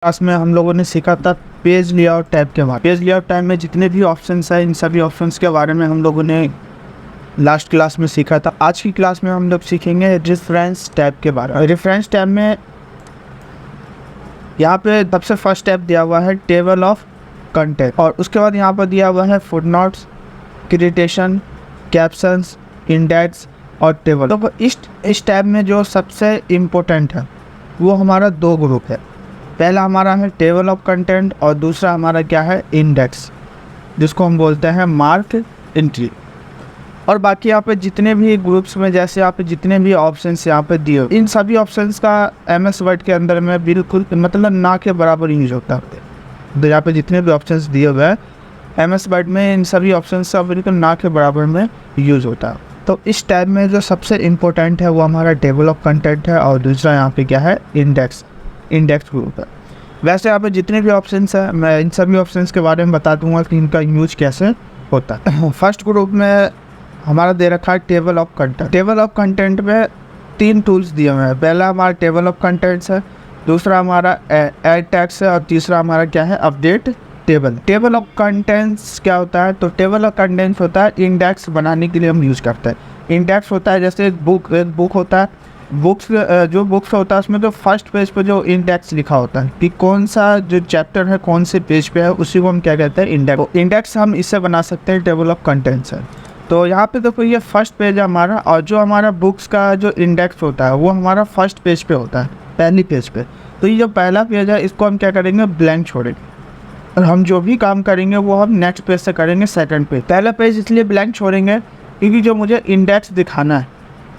Class में हम लोगों ने सीखा था पेज लेआउट टैब के बारे में। पेज लेआउट टैब में जितने भी ऑप्शंस हैं इन सभी ऑप्शंस के बारे में हम लोगों ने लास्ट क्लास में सीखा था। आज की क्लास में हम लोग सीखेंगे रेफरेंस टैब के बारे में। रेफरेंस टैब में यहाँ पे सबसे फर्स्ट टैब दिया हुआ है टेबल ऑफ कंटेंट और उसके बाद यहाँ पर दिया हुआ है फुटनोट्स, क्रिटेशन, कैप्शंस, इंडेक्स और टेबल। तो इस टैब में जो सबसे इम्पोर्टेंट है वो हमारा दो ग्रुप है। पहला हमारा है टेबल ऑफ कंटेंट और दूसरा हमारा क्या है इंडेक्स, जिसको हम बोलते हैं मार्क एंट्री। और बाकी यहाँ पे जितने भी ग्रुप्स में जैसे यहाँ पे जितने भी ऑप्शंस यहाँ पे दिए इन सभी ऑप्शंस का MS वर्ड के अंदर में बिल्कुल मतलब ना के बराबर यूज होता है। तो यहाँ पे जितने भी ऑप्शंस दिए हुए हैं MS वर्ड में इन सभी ऑप्शंस का बिल्कुल ना के बराबर में यूज होता है। तो इस टैब में जो सबसे इम्पोर्टेंट है वो हमारा टेबल ऑफ कंटेंट है और दूसरा यहाँ पे क्या है इंडेक्स ग्रुप है। वैसे यहाँ पे जितने भी ऑप्शंस हैं मैं इन सभी ऑप्शंस के बारे में बता दूंगा कि इनका यूज कैसे होता है। फर्स्ट ग्रुप में हमारा दे रखा है table of content. Table of content में 3 टूल्स दिए हुए हैं। पहला हमारा टेबल ऑफ कंटेंट्स है, दूसरा हमारा ऐड टैग्स है और तीसरा हमारा क्या है update table. Table of contents क्या होता है? तो टेबल ऑफ कंटेंट्स होता है इंडेक्स बनाने के लिए हम यूज़ करते हैं। इंडेक्स होता है जैसे एक बुक होता है, जो बुक्स होता है उसमें जो फर्स्ट पेज पे जो इंडेक्स लिखा होता है कि कौन सा जो चैप्टर है कौन से पेज पे है, उसी को हम क्या कहते हैं इंडेक्स। इंडेक्स हम इससे बना सकते हैं टेबल ऑफ कंटेंट्स है। तो यहाँ पे देखो ये फर्स्ट पेज है हमारा और जो हमारा बुक्स का जो इंडेक्स होता है वो हमारा फर्स्ट पेज पे होता है, पहली पेज पे। तो ये जो पहला पेज है इसको हम क्या करेंगे ब्लैंक छोड़ेंगे और हम जो भी काम करेंगे वो हम नेक्स्ट पेज से करेंगे सेकंड पेज। पहला पेज इसलिए ब्लैंक छोड़ेंगे क्योंकि जो मुझे इंडेक्स दिखाना है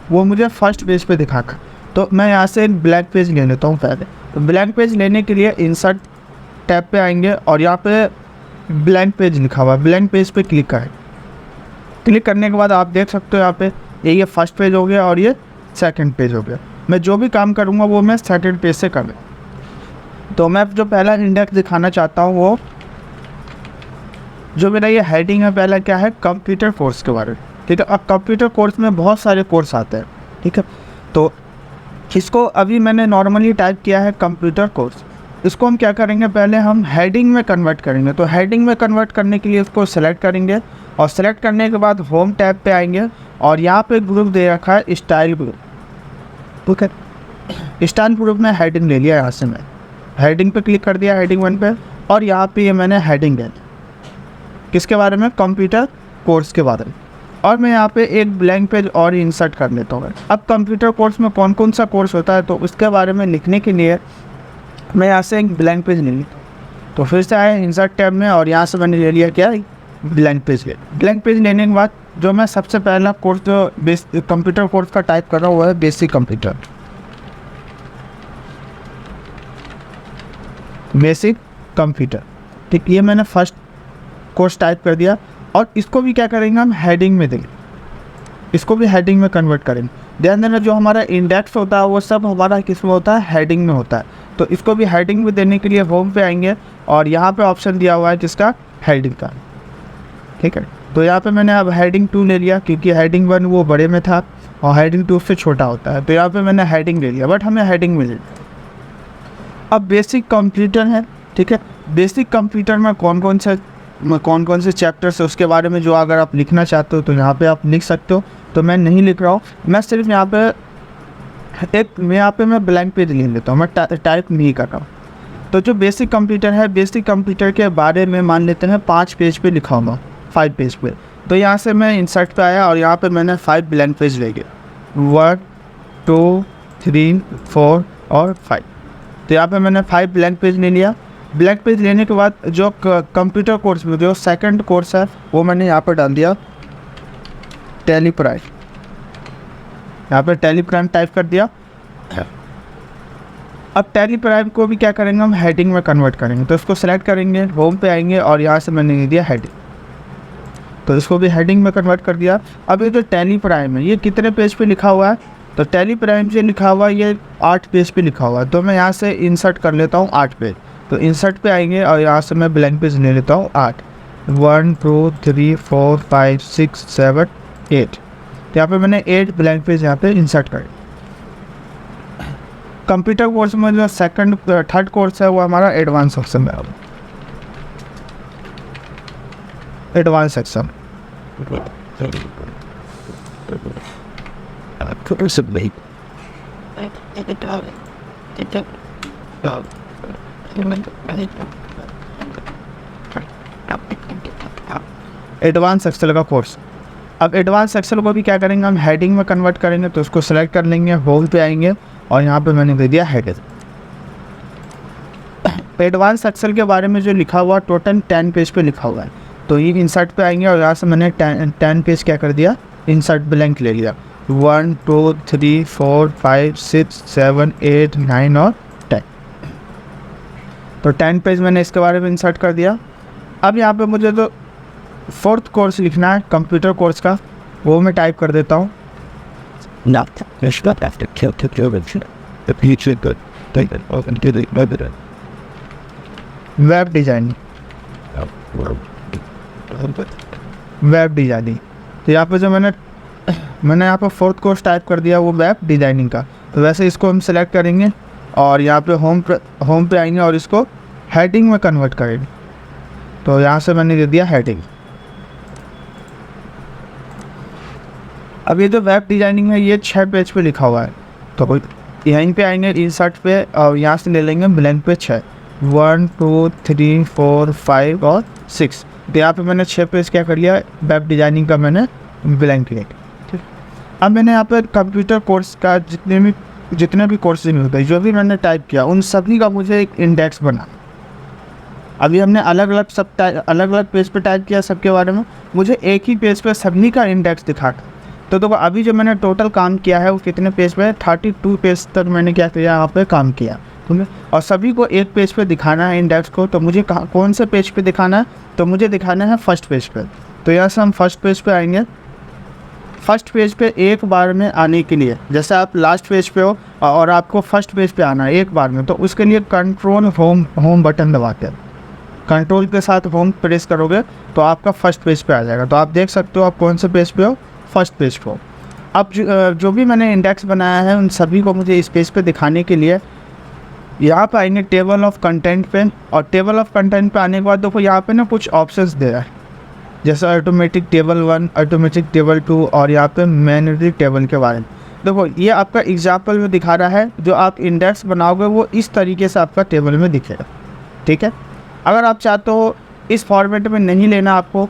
वो मुझे फर्स्ट पेज पे दिखाकर। तो मैं यहाँ से एक ब्लैंक पेज ले लेता हूँ पहले। तो ब्लैंक पेज लेने के लिए इंसर्ट टैब पे आएंगे और यहाँ पे ब्लैंक पेज लिखा हुआ है, ब्लैंक पेज पे क्लिक करें। क्लिक करने के बाद आप देख सकते हो यहाँ पे ये फर्स्ट पेज हो गया और ये सेकंड पेज हो गया। मैं जो भी काम करूँगा वो मैं सेकंड पेज से करूँ। तो मैं जो पहला इंडेक्स दिखाना चाहता हूँ वो जो मेरा ये हेडिंग है पहला क्या है कंप्यूटर कोर्स के बारे में। ठीक है, अब कंप्यूटर कोर्स में बहुत सारे कोर्स आते हैं। ठीक है, तो इसको अभी मैंने नॉर्मली टाइप किया है कंप्यूटर कोर्स। इसको हम क्या करेंगे पहले हम हेडिंग में कन्वर्ट करेंगे। तो हेडिंग में कन्वर्ट करने के लिए इसको सेलेक्ट करेंगे और सेलेक्ट करने के बाद होम टैब पे आएंगे और यहाँ पे ग्रुप दे रखा है स्टाइल ग्रुप। ठीक है, स्टाइल ग्रुप में हेडिंग ले लिया। यहाँ से मैं हेडिंग पे क्लिक कर दिया, हेडिंग 1 पे, और यहाँ पे ये मैंने हेडिंग ले किसके बारे में कंप्यूटर कोर्स के बारे में। और मैं यहाँ पे एक ब्लैंक पेज और इंसर्ट कर लेता हूँ। अब कंप्यूटर कोर्स में कौन कौन सा कोर्स होता है तो उसके बारे में लिखने के लिए मैं यहाँ से एक ब्लैंक पेज ले लेता हूँ। तो फिर से आए इंसर्ट टैब में और यहाँ से मैंने ले लिया क्या ब्लैंक पेज ले। ब्लैंक पेज लेने के बाद जो मैं सबसे पहला कोर्स जो कंप्यूटर कोर्स का टाइप कर रहा हूँ वो है बेसिक कंप्यूटर। ठीक, ये मैंने फर्स्ट कोर्स टाइप कर दिया और इसको भी क्या करेंगे हम हेडिंग में देंगे, इसको भी हेडिंग में कन्वर्ट करेंगे। ध्यान देना जो हमारा इंडेक्स होता है वो सब हमारा किस में होता है हेडिंग में होता है। तो इसको भी हेडिंग में देने के लिए होम पे आएंगे और यहाँ पे ऑप्शन दिया हुआ है किसका हेडिंग का। ठीक है, तो यहाँ पे मैंने अब हेडिंग 2 ले लिया क्योंकि हेडिंग 1 वो बड़े में था और हेडिंग 2 से छोटा होता है। तो यहाँ पे मैंने हेडिंग ले लिया, बट हमें हेडिंग मिल लिया। अब बेसिक कंप्यूटर है। ठीक है, बेसिक कंप्यूटर में कौन कौन से चैप्टर्स है उसके बारे में जो अगर आप लिखना चाहते हो तो यहाँ पे आप लिख सकते हो। तो मैं नहीं लिख रहा हूँ, मैं सिर्फ यहाँ पे मैं ब्लैंक पेज ले लेता हूँ, मैं टाइप नहीं कर रहा हूँ। तो जो बेसिक कंप्यूटर है, बेसिक कंप्यूटर के बारे में मान लेते हैं 5 पेज पे लिखा होगा, 5 पेज पे। तो यहाँ से मैं इंसर्ट पे आया और यहाँ पे मैंने 5 ब्लैंक पेज ले गया, 1 2 3 4 और 5। तो यहाँ पे मैंने 5 ब्लैंक पेज ले लिया। ब्लैंक पेज लेने के बाद जो कंप्यूटर कोर्स में जो सेकंड कोर्स है वो मैंने यहाँ पर डाल दिया टैली प्राइम। यहाँ पर टैली प्राइम टाइप कर दिया। अब टैली प्राइम को भी क्या करेंगे हम हेडिंग में कन्वर्ट करेंगे। तो इसको सेलेक्ट करेंगे, होम पे आएंगे और यहाँ से मैंने ले दिया हेडिंग। तो इसको भी हेडिंग में कन्वर्ट कर दिया। अब ये जो टैली प्राइम है ये कितने पेज पे लिखा हुआ है? तो टैली प्राइम से लिखा हुआ है ये 8 पेज पे लिखा हुआ है। तो मैं यहाँ से इंसर्ट कर लेता हूँ 8 पेज। तो इंसर्ट पे आएंगे और यहाँ से मैं ब्लैंक पेज ले लेता हूँ 8, 1 2 3 4 5 6 7 8। तो यहाँ पे मैंने 8 ब्लैंक पेज यहाँ पे इंसर्ट कर। कंप्यूटर कोर्स में जो सेकंड थर्ड कोर्स है वो हमारा एडवांस सेक्शन में, एडवांस सेक्शन। एडवांस एक्सेल का कोर्स। अब एडवांस एक्सेल को भी क्या करेंगे, हम हेडिंग में कन्वर्ट करेंगे। तो उसको सेलेक्ट कर लेंगे, होम पे आएंगे और यहाँ पे मैंने दे दिया हेडिंग। एडवांस एक्सेल के बारे में जो लिखा हुआ टोटल 10 पेज पे लिखा हुआ है। तो ये इंसर्ट पे आएंगे और यहाँ से मैंने 10 पेज क्या कर दिया, इंसर्ट ब्लैंक ले लिया। 1 2 3 4 5 6 7 8 9 और 10। तो 10 पेज मैंने इसके बारे में इंसर्ट कर दिया। अब यहाँ पे मुझे तो फोर्थ कोर्स लिखना है कंप्यूटर कोर्स का, वो मैं टाइप कर देता हूँ। Web designing, web designing. तो यहाँ पे जो मैंने यहाँ पे फोर्थ कोर्स टाइप कर दिया वो वेब डिजाइनिंग का। तो वैसे इसको हम सेलेक्ट करेंगे और यहाँ पे होम पे आएंगे और इसको हेडिंग में कन्वर्ट करेंगे। तो यहाँ से मैंने दे दिया हेडिंग। अब ये जो वेब डिजाइनिंग है ये 6 पेज पे लिखा हुआ है। तो यहीं पे आएंगे इंसर्ट पे और यहाँ से ले लेंगे ब्लैंक पे 6, 1 2 3 4 5 और 6। तो यहाँ पे मैंने 6 पेज क्या कर लिया, वेब डिजाइनिंग का मैंने ब्लैंक लिया। ठीक, अब मैंने यहाँ पे कंप्यूटर कोर्स का जितने भी कोर्सेज होते हैं जो भी मैंने टाइप किया उन सभी का मुझे एक इंडेक्स बना। अभी हमने अलग अलग पेज पे टाइप किया सबके बारे में, मुझे एक ही पेज पे सभी का इंडेक्स दिखा। तो देखो अभी जो मैंने टोटल काम किया है वो कितने पेज पे है, 32 पेज तक मैंने क्या किया यहाँ पे काम किया, ठीक है। और सभी को एक पेज पे दिखाना है इंडेक्स को। तो मुझे कौन से पेज पे दिखाना है, तो मुझे दिखाना है फर्स्ट पेज पे। तो यहाँ से हम फर्स्ट पेज पे आएंगे। फर्स्ट पेज पे एक बार में आने के लिए, जैसे आप लास्ट पेज पे हो और आपको फर्स्ट पेज पे आना है एक बार में, तो उसके लिए कंट्रोल होम बटन दबाते हैं। कंट्रोल के साथ होम प्रेस करोगे तो आपका फर्स्ट पेज पे आ जाएगा। तो आप देख सकते हो आप कौन से पेज पे हो, फर्स्ट पेज पे हो। अब जो भी मैंने इंडेक्स बनाया है उन सभी को मुझे इस पेज पे दिखाने के लिए यहाँ पे आएंगे टेबल ऑफ कंटेंट पे। और टेबल ऑफ कंटेंट पे आने के बाद देखो यहाँ पे ना कुछ ऑप्शंस दे रहा है, जैसे ऑटोमेटिक टेबल 1, ऑटोमेटिक टेबल 2 और यहाँ पे मैन्युअली टेबल के बारे में। देखो ये आपका एग्जाम्पल में दिखा रहा है, जो आप इंडेक्स बनाओगे वो इस तरीके से आपका टेबल में दिखेगा, ठीक है। अगर आप चाहते हो इस फॉर्मेट में नहीं लेना आपको,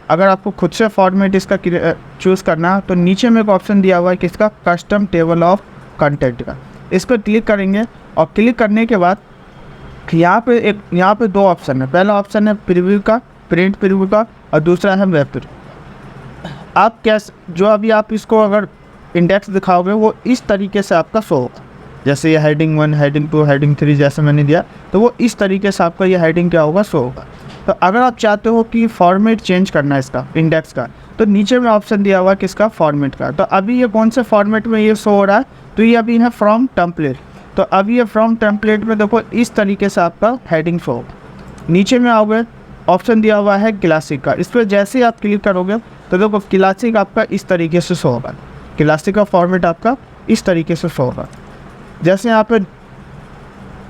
अगर आपको खुद से फॉर्मेट इसका चूज़ करना, तो नीचे में एक ऑप्शन दिया हुआ है किसका, कस्टम टेबल ऑफ कंटेंट का। इस पर क्लिक करेंगे और क्लिक करने के बाद यहाँ पे 2 ऑप्शन है। पहला ऑप्शन है प्रीव्यू का, प्रिंट प्रीव्यू का, और दूसरा है वेब प्रीव्यू। आप कैसे जो अभी आप इसको अगर इंडेक्स दिखाओगे वो इस तरीके से आपका शो होगा, जैसे ये हेडिंग 1, हेडिंग 2, हेडिंग 3 जैसे मैंने दिया, तो वो इस तरीके से आपका ये हेडिंग क्या होगा, शो होगा। तो अगर आप चाहते हो कि फॉर्मेट चेंज करना है इसका इंडेक्स का, तो नीचे में ऑप्शन दिया हुआ किसका, फॉर्मेट का। तो अभी ये कौन से फॉर्मेट में ये शो हो रहा है, तो ये अभी है फ्रॉम टेम्पलेट। तो अभी ये फ्रॉम टेम्पलेट में देखो इस तरीके से आपका हेडिंग शो होगा। नीचे में आओगे ऑप्शन दिया हुआ है क्लासिक का, इस पर जैसे ही आप क्लिक करोगे तो देखो क्लासिक आपका इस तरीके से शो होगा। क्लासिक का फॉर्मेट आपका इस तरीके से शो होगा। जैसे यहाँ पे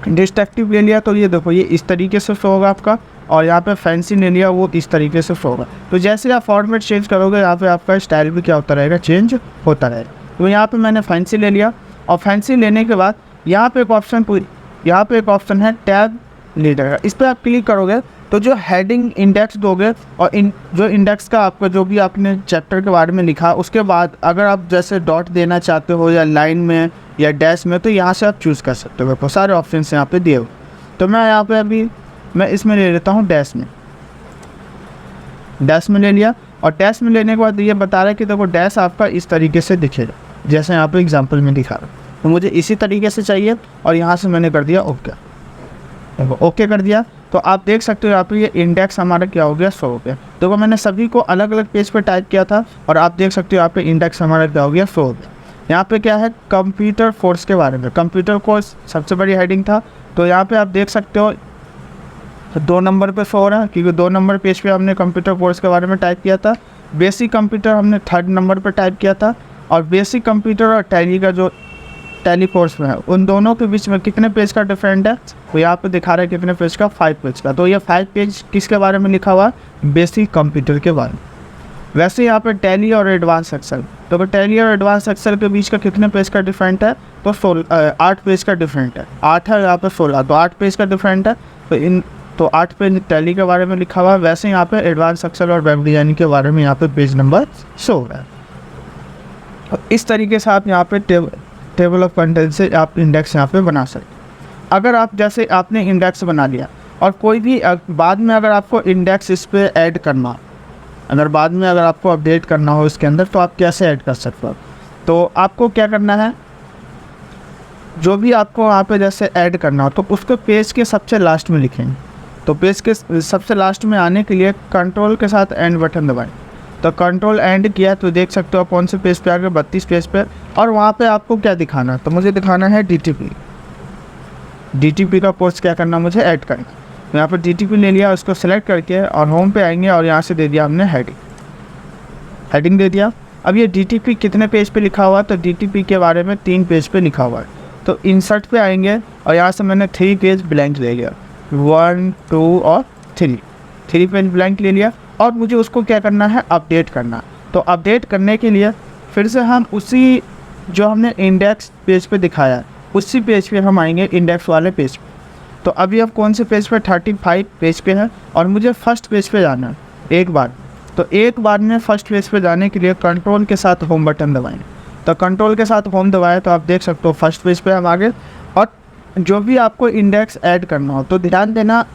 डिस्ट्रक्टिव ले लिया तो ये देखो ये इस तरीके से शो होगा आपका, और यहाँ पे फैंसी ले लिया वो इस तरीके से शो होगा। तो जैसे आप फॉर्मेट चेंज करोगे यहाँ पे आपका स्टाइल भी क्या होता रहेगा, चेंज होता रहेगा। तो यहाँ पे मैंने फैंसी ले लिया, और फैंसी लेने के बाद यहाँ पे एक ऑप्शन है टैब लीडर का। इस पर आप क्लिक करोगे तो जो हेडिंग इंडेक्स दोगे और जो इंडेक्स का आपका जो भी आपने चैप्टर के बारे में लिखा, उसके बाद अगर आप जैसे डॉट देना चाहते हो या लाइन में या डैश में, तो यहाँ से आप चूज़ कर सकते हो। सारे ऑप्शन यहाँ पे दिए हुए। तो मैं यहाँ पे अभी मैं इसमें ले लेता हूँ डैश में ले लिया। और डैश में लेने के बाद ये बता रहा है कि देखो डैश आपका इस तरीके से दिखेगा, जैसे यहाँ पे एग्जाम्पल में दिखा रहा है। तो मुझे इसी तरीके से चाहिए, और यहाँ से मैंने कर दिया ओके। देखो ओके कर दिया, तो आप देख सकते हो यहाँ पे ये इंडेक्स हमारा क्या हो गया, शो हो गया। देखो मैंने सभी को अलग अलग पेज पे टाइप किया था, और आप देख सकते हो यहाँ पे इंडेक्स हमारा क्या हो गया, शो हो गया। यहाँ पे क्या है, कंप्यूटर कोर्स के बारे में। कंप्यूटर कोर्स सबसे बड़ी हेडिंग था, तो यहाँ पे आप देख सकते हो 2 नंबर पे शो हो रहा है, क्योंकि 2 नंबर पेज पे हमने कंप्यूटर कोर्स के बारे में टाइप किया था। बेसिक कंप्यूटर हमने 3rd नंबर पर टाइप किया था, और बेसिक कंप्यूटर और टैली का जो टैली कोर्स में है, उन दोनों के बीच में कितने पेज का डिफरेंट है, तो यहाँ पे दिखा रहा है कितने पेज का, 5 पेज का। तो ये 5 पेज किसके बारे में लिखा हुआ है, बेसिक कंप्यूटर के बारे में। वैसे यहाँ पे टैली और एडवांस एक्सेल, तो टैली और एडवांस एक्सेल के बीच का कितने पेज का डिफरेंट है, तो 8 पेज का डिफरेंट है। 8 है यहाँ पे 16, तो 8 पेज का डिफरेंट है। तो 8 पेज टैली के बारे में लिखा हुआ है। वैसे यहाँ पे एडवांस एक्सेल और वेब डिजाइनिंग के बारे में यहाँ पे पेज नंबर शो हो रहा है। इस तरीके से आप यहाँ पे टेबल ऑफ कंटेंट से आप इंडेक्स यहाँ पे बना सकते। अगर आप जैसे आपने इंडेक्स बना लिया और कोई भी बाद में अगर आपको इंडेक्स इस पर ऐड करना, अगर बाद में अगर आपको अपडेट करना हो इसके अंदर, तो आप कैसे ऐड कर सकते हो। तो आपको क्या करना है, जो भी आपको वहाँ पे जैसे ऐड करना हो तो उसको पेज के सबसे लास्ट में लिखेंगे। तो पेज के सबसे लास्ट में आने के लिए कंट्रोल के साथ एंड बटन दबाएं। तो कंट्रोल एंड किया तो देख सकते हो आप कौन से पेज पे आ गए, 32 पेज पे। और वहाँ पे आपको क्या दिखाना है, तो मुझे दिखाना है DTP का कोर्स क्या करना, मुझे ऐड करना। तो यहाँ पर DTP ले लिया, उसको सेलेक्ट करके और होम पे आएंगे और यहाँ से दे दिया हमने हेडिंग दे दिया। अब ये DTP कितने पेज पे लिखा हुआ है, तो DTP के बारे में 3 पेज पे लिखा हुआ है। तो इंसर्ट पे आएंगे और यहाँ से मैंने 3 पेज ब्लैंक ले लिया, 1 2 और 3 पेज ब्लैंक ले लिया। और मुझे उसको क्या करना है, अपडेट करना। तो अपडेट करने के लिए फिर से हम उसी जो हमने इंडेक्स पेज पे दिखाया है उसी पेज पे हम आएंगे, इंडेक्स वाले पेज पे। तो अभी अब कौन से पेज पे, 35 पेज पे है और मुझे फर्स्ट पेज पे जाना है एक बार। तो एक बार में फर्स्ट पेज पे जाने के लिए कंट्रोल के साथ होम बटन दबाएंगे। तो कंट्रोल के साथ होम दबाए तो आप देख सकते हो फर्स्ट पेज पे हम आ गए। और जो भी आपको इंडेक्स ऐड करना हो तो ध्यान देना,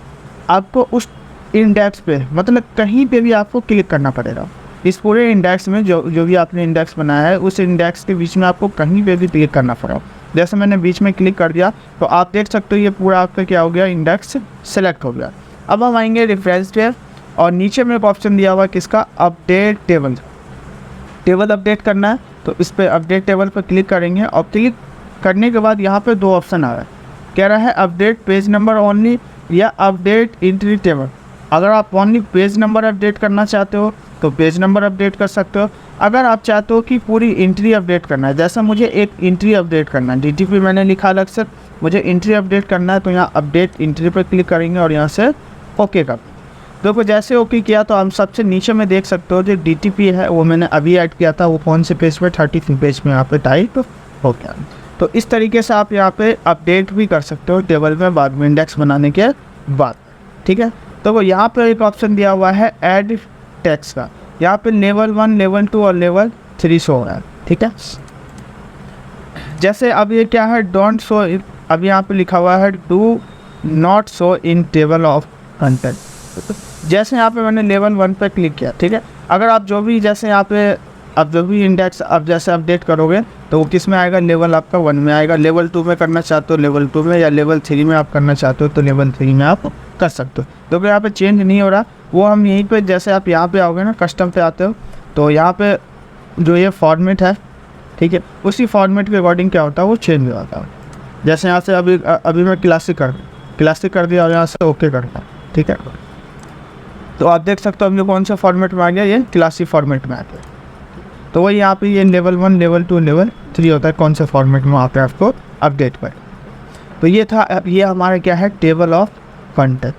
आपको उस इंडेक्स पे मतलब कहीं पे भी आपको क्लिक करना पड़ेगा। इस पूरे इंडेक्स में जो भी आपने इंडेक्स बनाया है उस इंडेक्स के बीच में आपको कहीं पे भी क्लिक करना पड़ेगा। जैसे मैंने बीच में क्लिक कर दिया तो आप देख सकते हो ये पूरा आपका क्या हो गया, इंडेक्स सेलेक्ट हो गया। अब हम आएंगे रेफरेंस पे और नीचे में एक ऑप्शन दिया हुआ है किसका, अपडेट टेबल अपडेट करना है। तो इस पर अपडेट टेबल पर क्लिक करेंगे और क्लिक करने के बाद यहाँ पे 2 ऑप्शन आ रहा है, कह रहा है अपडेट पेज नंबर ओनली या अपडेट एंट्री टेबल। अगर आप ओनली पेज नंबर अपडेट करना चाहते हो तो पेज नंबर अपडेट कर सकते हो। अगर आप चाहते हो कि पूरी एंट्री अपडेट करना है, जैसा मुझे एक एंट्री अपडेट करना है, DTP मैंने लिखा अलग से, मुझे एंट्री अपडेट करना है, तो यहाँ अपडेट एंट्री पर क्लिक करेंगे और यहाँ से ओके कर। देखो जैसे ओके किया तो हम सबसे नीचे में देख सकते हो जो DTP है वो मैंने अभी ऐड किया था, वो कौन से पेज पे, 33 पेज में यहाँ पे टाइप हो गया। तो इस तरीके से आप यहाँ पे अपडेट भी कर सकते हो टेबल में बाद में इंडेक्स बनाने के बाद, ठीक है। तो वो यहाँ पे एक ऑप्शन दिया हुआ है ऐड टेक्स्ट का, यहाँ पे लेवल 1, लेवल 2 और लेवल 3 शो हो रहा है, ठीक है। जैसे अब ये क्या है, डोंट शो, अब यहाँ पे लिखा हुआ है do not show in table of content. जैसे यहाँ पे मैंने लेवल 1 पे क्लिक किया, ठीक है। अगर आप जो भी जैसे यहाँ पे अब जो भी इंडेक्स आप जैसे अपडेट करोगे तो वो किस में आएगा, लेवल आपका 1 में आएगा। लेवल 2 में करना चाहते हो लेवल 2 में, या लेवल 3 में आप करना चाहते हो तो लेवल 3 में आप कर सकते हो। तो यहाँ पे चेंज नहीं हो रहा, वो हम यहीं पे जैसे आप यहाँ पे आओगे ना, कस्टम पे आते हो तो यहाँ पे जो ये फॉर्मेट है, ठीक है, उसी फॉर्मेट के अकॉर्डिंग क्या होता है वो चेंज हो जाता है। जैसे यहाँ से अभी मैं क्लासिक कर दिया और यहाँ से ओके करता, ठीक है। तो आप देख सकते हो अभी कौन सा फॉर्मेट में आ गया, ये क्लासिक फॉर्मेट में आ गया। तो वही यहाँ पे ये लेवल 1, लेवल 2, लेवल 3 होता है, कौन से फॉर्मेट में वहाँ पे आपको अपडेट कर। तो ये था, ये हमारा क्या है, टेबल ऑफ कंटेंट।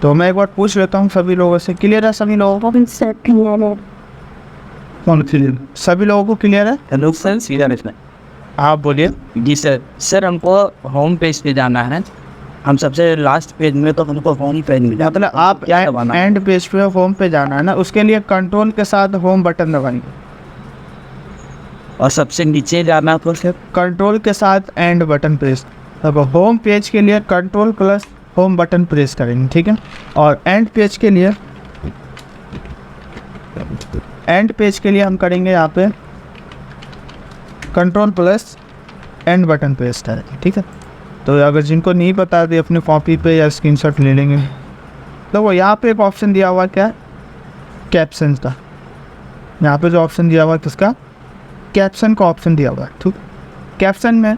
तो मैं एक बार पूछ लेता हूँ सभी लोगों से, क्लियर है सभी लोगों को? कौन क्लियर? सभी लोगों को क्लियर है? हेलो सर, सीधा इसमें आप बोलिए। जी सर हमको होम पेज पे जाना है, हम सबसे लास्ट पेज में, तो हमको होम पेज में मतलब आप एंड पेज पे होम पे जाना है ना, उसके लिए कंट्रोल के साथ होम बटन दबाएंगे और सबसे नीचे जाना तो सर कंट्रोल के साथ एंड बटन प्रेस। अब होम पेज के लिए control plus home button press करेंगे, ठीक है। और एंड पेज के लिए हम करेंगे यहाँ पे control plus and button press करेंगे, ठीक है। तो अगर जिनको नहीं पता तो अपने कॉपी पे या स्क्रीनशॉट ले लेंगे। तो वो यहाँ पे एक ऑप्शन दिया हुआ क्या, कैप्शन का। यहाँ पे जो ऑप्शन दिया हुआ है किसका, कैप्शन का ऑप्शन दिया हुआ है, ठीक। कैप्शन में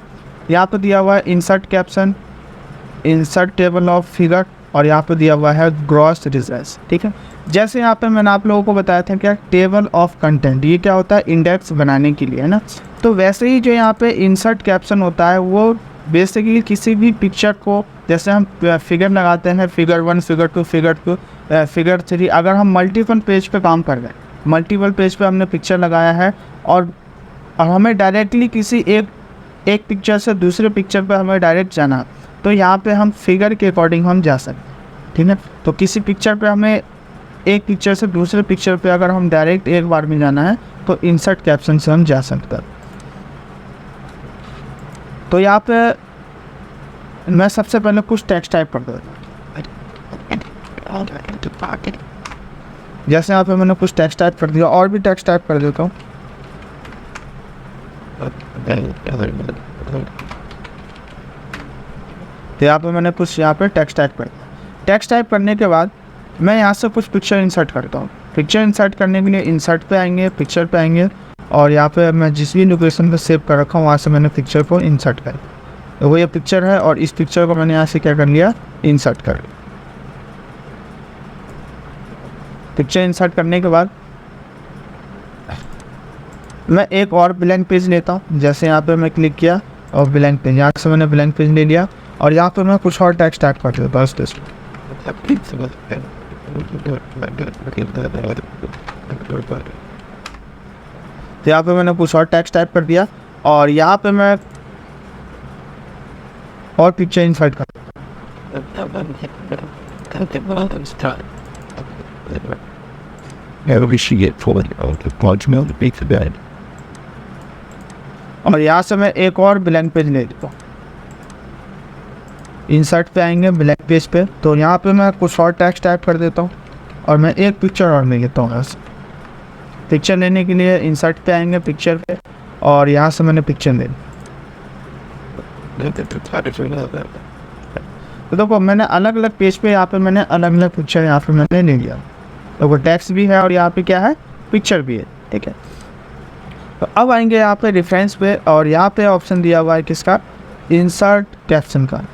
यहाँ पे दिया हुआ है insert caption, insert table of figure और यहाँ पे दिया हुआ है ग्रॉस रिजल्ट्स। ठीक है, जैसे यहाँ पे मैंने आप लोगों को बताया था क्या टेबल ऑफ कंटेंट, ये क्या होता है इंडेक्स बनाने के लिए, है ना। तो वैसे ही जो यहाँ पे इंसर्ट कैप्शन होता है वो बेसिकली किसी भी पिक्चर को, जैसे हम फिगर लगाते हैं फिगर 1 फिगर 2 फिगर 2 फिगर 3, अगर हम मल्टीपल पेज पे काम कर रहे हैं, मल्टीपल पेज पे हमने पिक्चर लगाया है और हमें डायरेक्टली किसी एक पिक्चर से दूसरे पिक्चर पे हमें डायरेक्ट जाना है, तो यहाँ पे हम फिगर के अकॉर्डिंग हम जा सकते हैं। ठीक है, तो किसी पिक्चर पे हमें एक पिक्चर से दूसरे पिक्चर पे अगर हम डायरेक्ट एक बार में जाना है तो इंसर्ट कैप्शन से हम जा सकते हैं। तो यहाँ पे मैं सबसे पहले कुछ टेक्स्ट टाइप कर देता हूँ। जैसे यहाँ पे मैंने कुछ टेक्स्ट टाइप कर दिया, और भी टेक्स्ट टाइप कर देता हूँ। तो यहाँ पे मैंने कुछ यहाँ पे टेक्स्ट टाइप कर दिया। टेक्स्ट टाइप करने के बाद मैं यहाँ से कुछ पिक्चर इंसर्ट करता हूँ। पिक्चर इंसर्ट करने के लिए इंसर्ट पे आएंगे, पिक्चर पे आएंगे, और यहाँ पे मैं जिस भी लोकेशन पे सेव कर रखा हूँ वहाँ से मैंने पिक्चर को इंसर्ट कर, तो वो ये पिक्चर है और इस पिक्चर को मैंने यहाँ से क्या कर लिया इंसर्ट कर लिया। पिक्चर इंसर्ट करने के बाद मैं एक और ब्लैंक पेज लेता हूँ। जैसे यहाँ पे मैं क्लिक किया और ब्लैंक पेज, यहाँ से मैंने ब्लैंक पेज ले लिया और यहाँ पे मैं कुछ और टेक्स्ट टाइप कर देता हूँ। तो यहाँ पे मैंने कुछ और टेक्स्ट टाइप कर दिया और यहाँ पे मैं और पिक्चर इंसर्ट कर, और यहाँ से मैं एक और ब्लैंक पेज ले लेता हूँ। इंसर्ट पे आएंगे ब्लैंक पेज पे, तो यहाँ पे मैं कुछ और टेक्स्ट टाइप कर देता हूँ और मैं एक पिक्चर और ले लेता हूँ। यहाँ से पिक्चर लेने के लिए इंसर्ट पे आएंगे पिक्चर पे और यहाँ से मैंने पिक्चर ले ली। तो देखो मैंने अलग अलग पेज पे यहाँ पे मैंने अलग अलग पिक्चर यहाँ पे मैंने ले लिया। तो वो टेक्स्ट भी है और यहाँ पे क्या है पिक्चर भी है। ठीक है, तो अब आएंगे यहाँ पे रेफरेंस पे और यहाँ पे ऑप्शन दिया हुआ है किसका इंसर्ट कैप्शन का।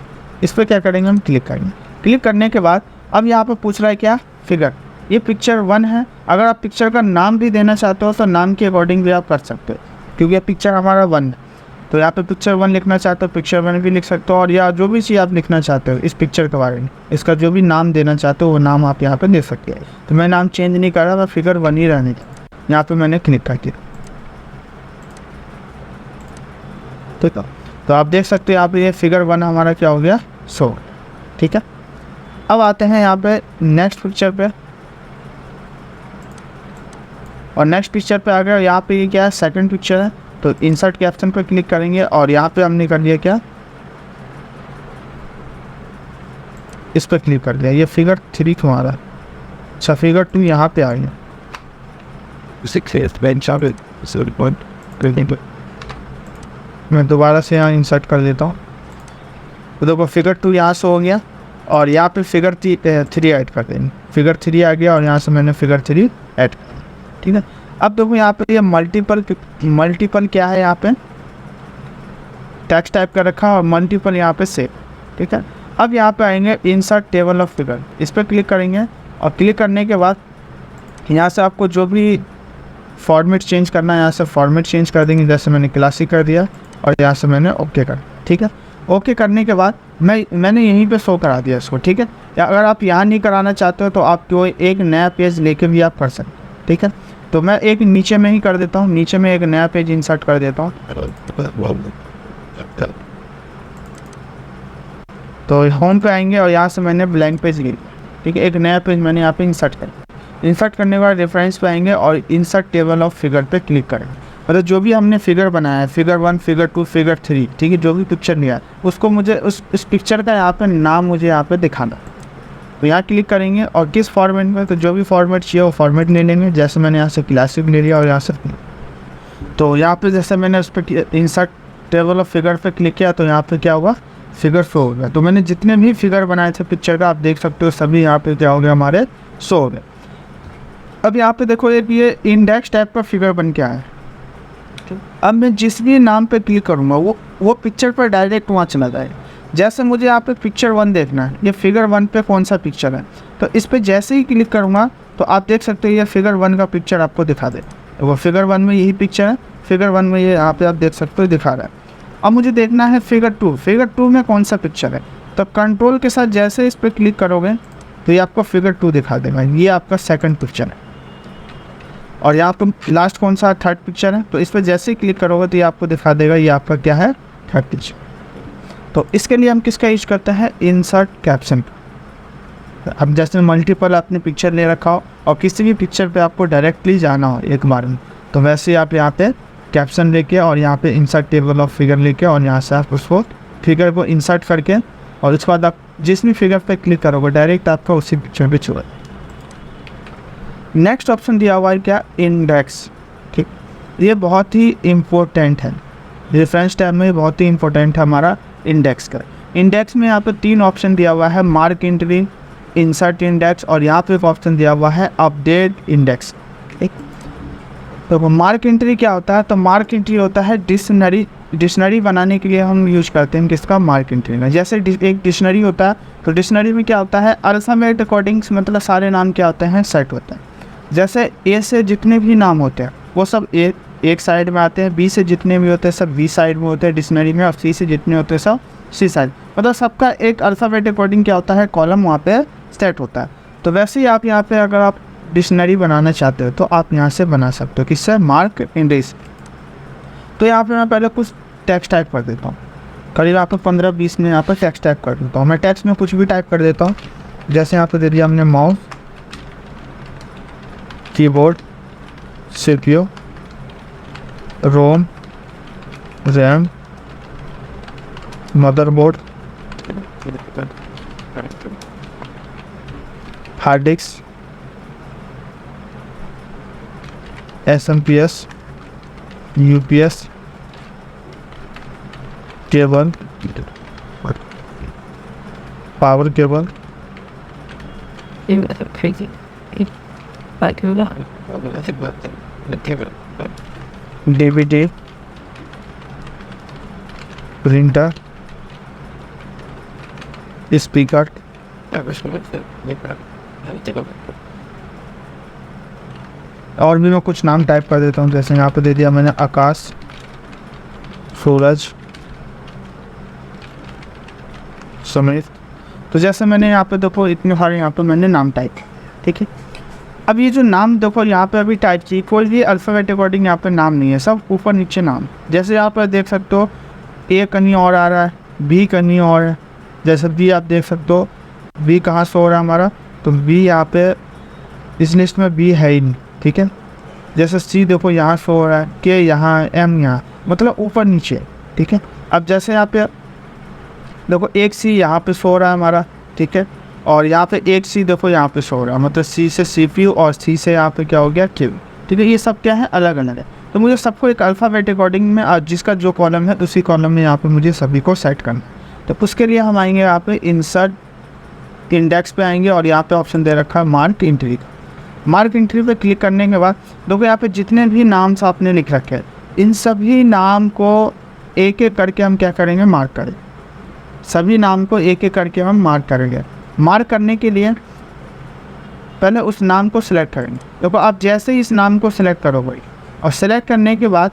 इस पर क्या करेंगे हम क्लिक करेंगे। क्लिक करने के बाद अब यहाँ पे पूछ रहा है क्या फिगर, ये पिक्चर 1 है। अगर आप पिक्चर का नाम भी देना चाहते हो तो नाम के अकॉर्डिंग भी आप कर सकते हो, क्योंकि ये पिक्चर हमारा 1 है। तो यहाँ पे पिक्चर 1 लिखना चाहते हो पिक्चर 1 भी लिख सकते हो, और या जो भी चीज़ आप लिखना चाहते हो इस पिक्चर के बारे में, इसका जो भी नाम देना चाहते हो वो नाम आप यहाँ पे दे सकते हैं। तो मैं नाम चेंज नहीं कर रहा, मैं फिगर 1 ही रहने का। यहाँ पे मैंने क्लिक कर दिया। ठीक है, तो आप देख सकते हो यहाँ पे ये फिगर 1 हमारा क्या हो गया शो। ठीक है, अब आते हैं यहाँ पे नेक्स्ट पिक्चर पे, और नेक्स्ट पिक्चर पे आ गया। यहाँ पे ये क्या है सेकंड पिक्चर है, तो इंसर्ट कैप्शन पे क्लिक करेंगे और यहाँ पे हमने कर दिया क्या इस पर क्लिक कर दिया। ये फिगर 3 हमारा, अच्छा फिगर 2 यहाँ पे आ गया। मैं दोबारा से यहाँ इंसर्ट कर देता हूँ। तो देखो फिगर 2 यहाँ से हो गया और यहाँ पे फिगर 3 ऐड कर देंगे। फिगर 3 आ गया और यहाँ से मैंने फिगर 3 ऐड कर दिया। ठीक है, अब देखो यहाँ पे ये मल्टीपल क्या है, यहाँ पे टेक्स्ट टाइप कर रखा और मल्टीपल यहाँ पे सेव। ठीक है, अब यहाँ पे आएंगे इंसर्ट टेबल ऑफ फिगर, इस पर क्लिक करेंगे और क्लिक करने के बाद यहाँ से आपको जो भी फॉर्मेट चेंज करना है यहाँ से फॉर्मेट चेंज कर देंगे। जैसे मैंने क्लासिक कर दिया और यहाँ से मैंने ओके कर। ठीक है, ओके करने के बाद मैंने यहीं पे शो करा दिया इसको। ठीक है, या अगर आप यहाँ नहीं कराना चाहते हो तो आप कोई एक नया पेज लेके भी आप कर सकते। ठीक है, तो मैं एक नीचे में ही कर देता हूँ, नीचे में एक नया पेज इंसर्ट कर देता हूँ। तो होम पे आएंगे और यहाँ से मैंने ब्लैंक पेज ले लिया। ठीक है, एक नया पेज मैंने यहाँ पे इंसर्ट कर। इंसर्ट करने के बाद रेफरेंस पे आएंगे और इंसर्ट टेबल ऑफ फिगर पे क्लिक करेंगे। मतलब जो भी हमने फिगर बनाया है फिगर 1 फिगर 2 फिगर 3, ठीक है, जो भी पिक्चर लिया है उसको मुझे उस पिक्चर का यहाँ पे नाम मुझे यहाँ पे दिखाना। तो यहाँ क्लिक करेंगे और किस फॉर्मेट में, तो जो भी फॉर्मेट चाहिए वो फॉर्मेट ले लेंगे। जैसे मैंने यहाँ से क्लासिक ले लिया और यहाँ से, तो यहाँ पे जैसे मैंने उस पर इंसर्ट टेबल ऑफ फिगर पे क्लिक किया तो यहाँ पे क्या होगा फिगर शो हो गया। तो मैंने जितने भी फिगर बनाए थे पिक्चर का आप देख सकते हो सभी यहाँ पे क्या हो गया हमारे शो हो गए। अब यहाँ पे देखो एक ये इंडेक्स टाइप का फिगर बन के आया। अब मैं जिस भी नाम पे क्लिक करूँगा वो पिक्चर पर डायरेक्ट वहाँ चला जाएगा। जैसे मुझे यहाँ पे पिक्चर 1 देखना है, ये फिगर 1 पे कौन सा पिक्चर है, तो इस पर जैसे ही क्लिक करूँगा तो आप देख सकते हैं ये फिगर 1 का पिक्चर आपको दिखा दे। तो वो फिगर 1 में यही पिक्चर है, फिगर 1 में ये यहाँ पे आप देख सकते हो दिखा रहा है। अब मुझे देखना है फिगर 2, फिगर 2 में कौन सा पिक्चर है, तो कंट्रोल के साथ जैसे इस पर क्लिक करोगे तो ये आपको फिगर 2 दिखा देगा, ये आपका सेकंड पिक्चर है। और यहाँ पे लास्ट कौन सा थर्ड पिक्चर है, तो इस पर जैसे ही क्लिक करोगे तो ये आपको दिखा देगा ये आपका क्या है, थर्ड पिक्चर। तो इसके लिए हम किसका यूज करते हैं, इंसर्ट कैप्शन। अब जैसे मल्टीपल आपने पिक्चर ले रखा हो और किसी भी पिक्चर पे आपको डायरेक्टली जाना हो एक बार में, तो वैसे आप यहाँ पे कैप्शन लेके और यहाँ पे इंसर्ट टेबल ऑफ फिगर लेके और यहाँ से आप उसको फिगर को इंसर्ट करके और उसके बाद आप जिस भी फिगर पे क्लिक करोगे डायरेक्ट आपका उसी पिक्चर पे छुआ। नेक्स्ट ऑप्शन दिया हुआ है क्या, इंडेक्स। ठीक, ये बहुत ही इम्पोर्टेंट है, रेफरेंस टैब में बहुत ही इम्पोर्टेंट है हमारा इंडेक्स का। इंडेक्स में यहाँ पे 3 ऑप्शन दिया हुआ है, मार्क एंट्री, इंसर्ट इंडेक्स और यहाँ पे एक ऑप्शन दिया हुआ है अपडेट इंडेक्स। ठीक, तो मार्क एंट्री क्या होता है, तो मार्क एंट्री होता है डिक्शनरी बनाने के लिए हम यूज करते हैं किसका, मार्क एंट्री में। जैसे एक डिक्शनरी होता है तो डिक्शनरी में क्या होता है, अल्फ़ाबेट अकॉर्डिंग्स मतलब सारे नाम क्या होते हैं, सेट होते हैं। जैसे ए से जितने भी नाम होते हैं वो सब एक साइड में आते हैं, बी से जितने भी होते हैं सब बी साइड में होते हैं डिक्शनरी में, और सी से जितने होते हैं सब सी साइड, मतलब सबका एक अल्फ़ाबेट अकॉर्डिंग क्या होता है, कॉलम वहाँ पे सेट होता है। तो वैसे ही आप यहाँ पे अगर आप डिक्शनरी बनाना चाहते हो तो आप यहाँ से बना सकते हो, किससे, मार्क एंट्री। तो यहाँ पे मैं पहले कुछ टेक्स्ट टाइप कर देता हूँ, करीब आपको 15-20 में यहाँ पर टेक्स्ट टाइप कर देता हूँ। मैं टेक्स्ट में कुछ भी टाइप कर देता हूँ, जैसे यहाँ पे दे दिया हमने mouse, keyboard, CPU, ROM, RAM, motherboard, hard disk, SMPS, UPS, cable, power cable, DVD, printer, speaker, और भी मैं कुछ नाम टाइप कर देता हूँ। जैसे यहाँ पे दे दिया मैंने आकाश, सूरज, समीर। तो जैसे मैंने यहाँ पे देखो इतने सारे यहाँ पे मैंने नाम टाइप, ठीक है। अब ये जो नाम देखो यहाँ पे अभी टाइप की कोई भी अल्फ़ाबेट अकॉर्डिंग यहाँ पे नाम नहीं है, सब ऊपर नीचे नाम। जैसे यहाँ पर देख सकते हो ए कहीं और आ रहा है, बी कहीं और है। जैसे बी आप देख सकते हो, बी कहाँ से हो रहा है हमारा, तो बी यहाँ पे इस लिस्ट में बी है ही नहीं, ठीक है। जैसे सी देखो यहाँ से हो रहा है, के यहाँ, एम यहाँ, मतलब ऊपर नीचे, ठीक है। अब जैसे यहाँ पे देखो एक सी यहाँ पे सो रहा है हमारा, ठीक है, और यहाँ पे एक सी देखो यहाँ पे सो रहा है, मतलब सी से CPU और सी से यहाँ पे क्या हो गया, क्यू, ठीक है। ये सब क्या है, अलग अलग है। तो मुझे सबको एक अल्फ़ाबेट अकॉर्डिंग में जिसका जो कॉलम है उसी कॉलम में यहाँ पे मुझे सभी को सेट करना है। तो उसके लिए हम आएंगे यहाँ पे इंसर्ट इंडेक्स पे आएंगे और यहाँ पे ऑप्शन दे रखा है मार्क एंट्री का। मार्क एंट्री पे क्लिक करने के बाद देखो यहाँ पे जितने भी नाम से आपने लिख रखे हैं इन सभी नाम को एक एक करके हम क्या करेंगे, मार्क करेंगे। सभी नाम को एक एक करके हम मार्क करेंगे। मार्क करने के लिए पहले उस नाम को सिलेक्ट करेंगे। देखो आप जैसे ही इस नाम को सिलेक्ट करोगे और सिलेक्ट करने के बाद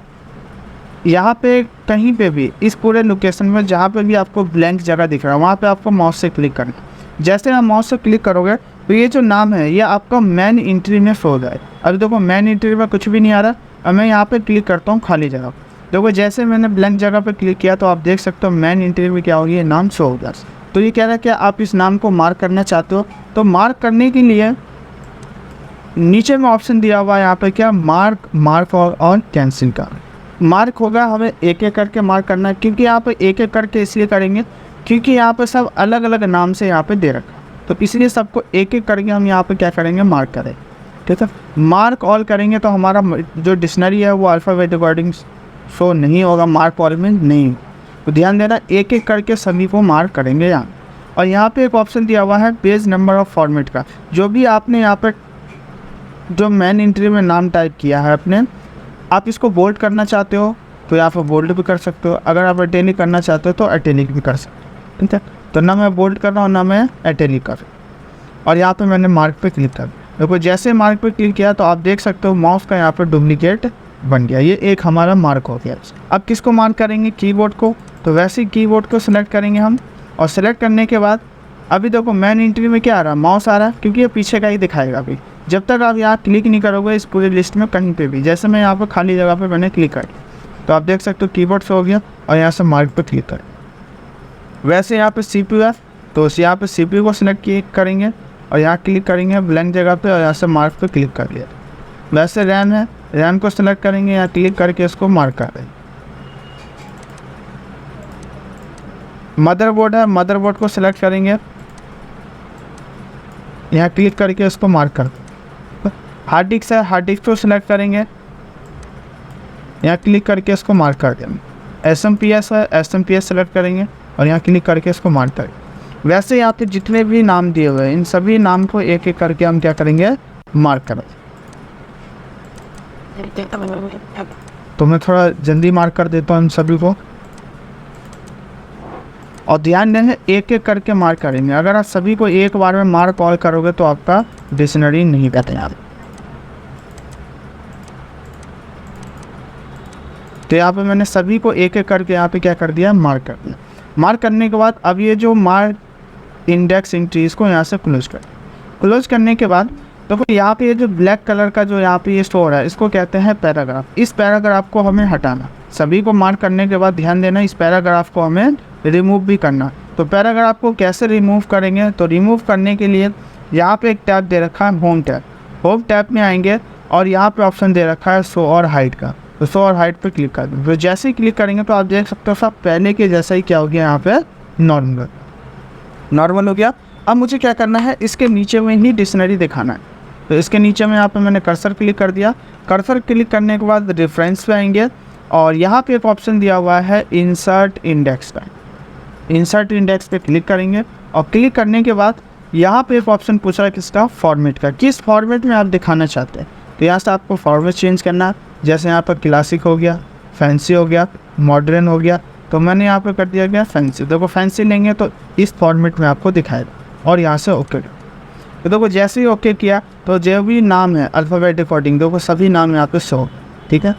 यहाँ पे कहीं पे भी इस पूरे लोकेशन में जहाँ पे भी आपको ब्लैंक जगह दिख रहा है वहाँ पे आपको माउस से क्लिक करना। जैसे आप माउस से क्लिक करोगे तो ये जो नाम है ये आपका मैन एंट्री में शो हो जाए। अभी देखो मैन एंट्री में कुछ भी नहीं आ रहा, अब मैं यहाँ पे क्लिक करता हूँ खाली जगह। देखो जैसे मैंने ब्लैंक जगह पे क्लिक किया तो आप देख सकते हो मैन एंट्री में क्या हो गया, नाम शो हो गया। तो ये कह रहा है कि आप इस नाम को मार्क करना चाहते हो, तो मार्क करने के लिए नीचे में ऑप्शन दिया हुआ है यहाँ पे क्या, मार्क और कैंसिल का। मार्क होगा, हमें एक एक करके मार्क करना है, क्योंकि यहाँ पे एक एक करके इसलिए करेंगे क्योंकि यहाँ पे सब अलग अलग नाम से यहाँ पे दे रखा, तो इसलिए सबको एक एक करके हम यहाँ पे क्या करेंगे, मार्क करें, ठीक है। मार्क ऑल करेंगे तो हमारा जो डिक्शनरी है वो अल्फ़ाबेट अकॉर्डिंग शो नहीं होगा, मार्क ऑल में नहीं। तो ध्यान देना, एक एक करके सभी को मार्क करेंगे यहाँ। और यहाँ पे एक ऑप्शन दिया हुआ है पेज नंबर ऑफ फॉर्मेट का। जो भी आपने यहाँ पर जो मैन एंट्री में नाम टाइप किया है अपने, आप इसको बोल्ड करना चाहते हो तो यहाँ पर बोल्ड भी कर सकते हो, अगर आप इटैलिक करना चाहते हो तो इटैलिक भी कर सकते हो, ठीक है। तो ना मैं बोल्ड कर रहा हूँ ना मैं इटैलिक कर रहा हूँ, और यहाँ पे मैंने मार्क पे क्लिक कर दिया। देखो जैसे मार्क पे क्लिक किया तो आप देख सकते हो माउस का यहाँ पे डुप्लीकेट बन गया, ये एक हमारा मार्क हो गया। अब किसको मार्क करेंगे, कीबोर्ड को। तो वैसे ही कीबोर्ड को सिलेक्ट करेंगे हम, और सिलेक्ट करने के बाद अभी देखो मेन एंट्री में क्या आ रहा है, माउस आ रहा है, क्योंकि ये पीछे का ही दिखाएगा अभी। जब तक आप यहाँ क्लिक नहीं करोगे इस पूरी लिस्ट में कहीं पे भी, जैसे मैं यहाँ पर खाली जगह पे मैंने क्लिक कर, तो आप देख सकते हो कीबोर्ड से हो गया, और यहाँ से मार्क पे क्लिक कर। वैसे यहाँ पे CPU है, तो यहाँ पे CPU को सिलेक्ट करेंगे और यहाँ क्लिक करेंगे ब्लैंक जगह पे, और यहाँ से मार्क पे क्लिक कर लिया। वैसे रैम है, रैम को सिलेक्ट करेंगे, यहाँ क्लिक करके इसको मार्क कर देंगे। मदरबोर्ड है, मदरबोर्ड को सिलेक्ट करेंगे, यहाँ क्लिक करके इसको मार्क कर दें। हार्ड डिस्क है, हार्ड डिस्क को सिलेक्ट करेंगे, यहाँ क्लिक करके इसको मार्क कर देंगे। SMPS है, SMPS सेलेक्ट करेंगे और यहाँ क्लिक करके इसको मार्क करेंगे। वैसे यहाँ पे जितने भी नाम दिए हुए हैं इन सभी नाम को एक एक करके हम क्या करेंगे, मार्क करेंगे। तो मैं थोड़ा जल्दी मार्क कर देता हूँ इन सभी को, और ध्यान दें एक एक करके मार्क करेंगे। अगर आप सभी को एक बार में मार्क ऑल करोगे तो आपका डिक्शनरी नहीं कहते हैं। तो यहाँ पे मैंने सभी को एक एक करके यहाँ पे क्या कर दिया, मार्क कर दिया। मार्क करने के बाद अब ये जो मार्क इंडेक्स एंट्रीज को यहाँ से क्लोज करने के बाद देखो यहाँ पे ये जो ब्लैक कलर का जो यहाँ पे ये स्टोर है इसको कहते हैं पैराग्राफ। इस पैराग्राफ को हमें हटाना। सभी को मार्क करने के बाद ध्यान देना इस पैराग्राफ को हमें रिमूव भी करना। तो पैराग्राफ को कैसे रिमूव करेंगे, तो रिमूव करने के लिए यहाँ पे एक टैब दे रखा है होम टैब। होम टैब में आएंगे और यहाँ पे ऑप्शन दे रखा है शो और हाइड का, तो शो और हाइड पे क्लिक कर दें। तो जैसे ही क्लिक करेंगे तो आप देख सकते हो सब पहले के जैसा ही क्या हो गया, यहाँ पे नॉर्मल हो गया। अब मुझे क्या करना है, इसके नीचे में ही डिक्शनरी दिखाना है। तो इसके नीचे में यहाँ पे मैंने कर्सर क्लिक कर दिया। कर्सर क्लिक करने के बाद रेफरेंस पे आएंगे और यहाँ पे एक ऑप्शन दिया हुआ है इंसर्ट इंडेक्स का। इंसर्ट इंडेक्स पे क्लिक करेंगे और क्लिक करने के बाद यहाँ पे एक ऑप्शन पूछ रहा है किसका, फॉर्मेट का, किस फॉर्मेट में आप दिखाना चाहते हैं। तो यहाँ से आपको फॉर्मेट चेंज करना है। जैसे यहाँ पर क्लासिक हो गया, फैंसी हो गया, मॉडर्न हो गया, तो मैंने यहाँ पे कर दिया गया फैंसी। देखो फैंसी लेंगे तो इस फॉर्मेट में आपको दिखाएगा और यहाँ से ओके। तो देखो जैसे ही ओके किया तो जो भी नाम है अल्फ़ाबेट अकॉर्डिंग देखो सभी नाम यहाँ पे शो, ठीक है।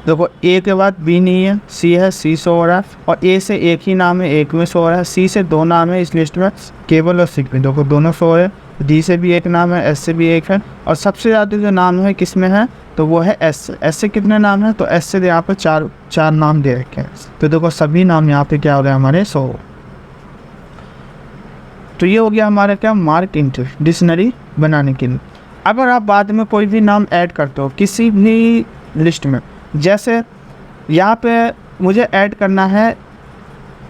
देखो ए के बाद बी नहीं है, सी है, सी शो हो रहा है, और ए से एक ही नाम है, एक में शो हो रहा है। सी से दो नाम है इस लिस्ट में, केबल और सिक में, देखो दोनों शो है। डी से भी एक नाम है, एस से भी एक है, और सबसे ज़्यादा जो नाम है किस में है, तो वो है एस से। एस से कितने नाम हैं, तो एस से यहाँ पे चार नाम दे रखे हैं। तो देखो सभी नाम यहाँ पे क्या हो रहे हैं हमारे शो। तो ये हो गया हमारा क्या, मार्क इंटू डिक्शनरी बनाने के लिए। अगर आप बाद में कोई भी नाम ऐड करते हो किसी भी लिस्ट में, जैसे यहाँ पे मुझे ऐड करना है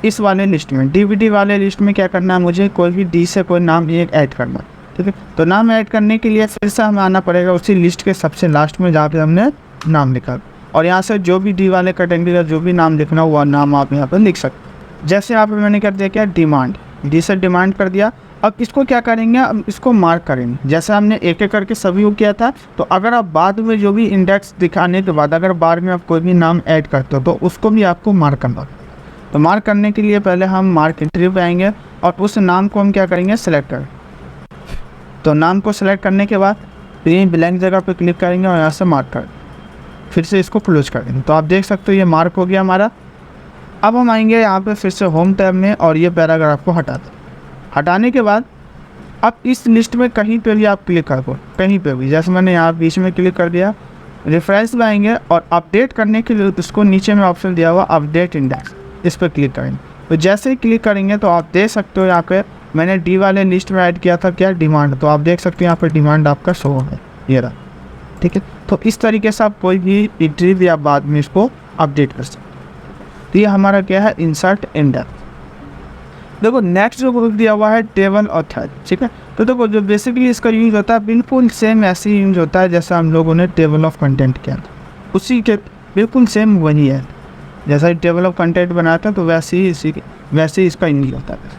इस वाले लिस्ट में, DVD वाले लिस्ट में क्या करना है, मुझे कोई भी डी से कोई नाम एक ऐड करना है, ठीक है। तो नाम ऐड करने के लिए फिर से हमें आना पड़ेगा उसी लिस्ट के सबसे लास्ट में जहाँ पे हमने नाम लिखा, और यहाँ से जो भी डी वाले कैटेगरी का जो भी नाम लिखना हुआ नाम आप यहाँ पर लिख सकते। जैसे यहाँ पे मैंने कर दिया क्या, डिमांड, डी से डिमांड कर दिया। अब इसको क्या करेंगे, अब इसको मार्क करेंगे जैसे हमने एक एक करके सभी को किया था। तो अगर आप बाद में जो भी इंडेक्स दिखाने के बाद अगर बाद में आप कोई भी नाम ऐड करते हो तो उसको भी आपको मार्क करना। तो मार्क करने के लिए पहले हम मार्क एंट्री पे आएंगे और उस नाम को हम क्या करेंगे, सेलेक्ट करें। तो नाम को सेलेक्ट करने के बाद फिर ब्लैंक जगह पे क्लिक करेंगे और यहाँ से मार्क करें, फिर से इसको क्लोज कर देंगे। तो आप देख सकते हो ये मार्क हो गया हमारा। अब हम आएंगे यहाँ पे फिर से होम टैब में और ये पैराग्राफ को हटा दें। हटाने के बाद अब इस लिस्ट में कहीं पे भी आप क्लिक करो, कहीं पे भी, जैसे मैंने यहाँ बीच में क्लिक कर दिया। रेफरेंस में आएंगे और अपडेट करने के लिए इसको नीचे में ऑप्शन दिया हुआ अपडेट इंडेक्स, इस पर क्लिक करेंगे। तो जैसे ही क्लिक करेंगे तो आप देख सकते हो यहाँ पे मैंने डी वाले लिस्ट में ऐड किया था क्या, डिमांड। तो आप देख सकते हो यहाँ पर डिमांड आपका शो है, ये रहा, ठीक है। तो इस तरीके से आप कोई भी एंट्री भी आप बाद में इसको अपडेट कर सकते। तो ये हमारा क्या है, इंसर्ट इंडेक्स। देखो नेक्स्ट जो ग्रुप दिया हुआ है टेबल और थ्रेड, ठीक है। तो देखो जो बेसिकली इसका यूज़ होता है बिल्कुल सेम ऐसे ही यूज़ होता है जैसा हम लोगों ने टेबल ऑफ कंटेंट किया था, उसी के बिल्कुल सेम वही है। जैसा टेबल ऑफ कंटेंट बनाया था तो वैसे ही इसका यूज़ होता है।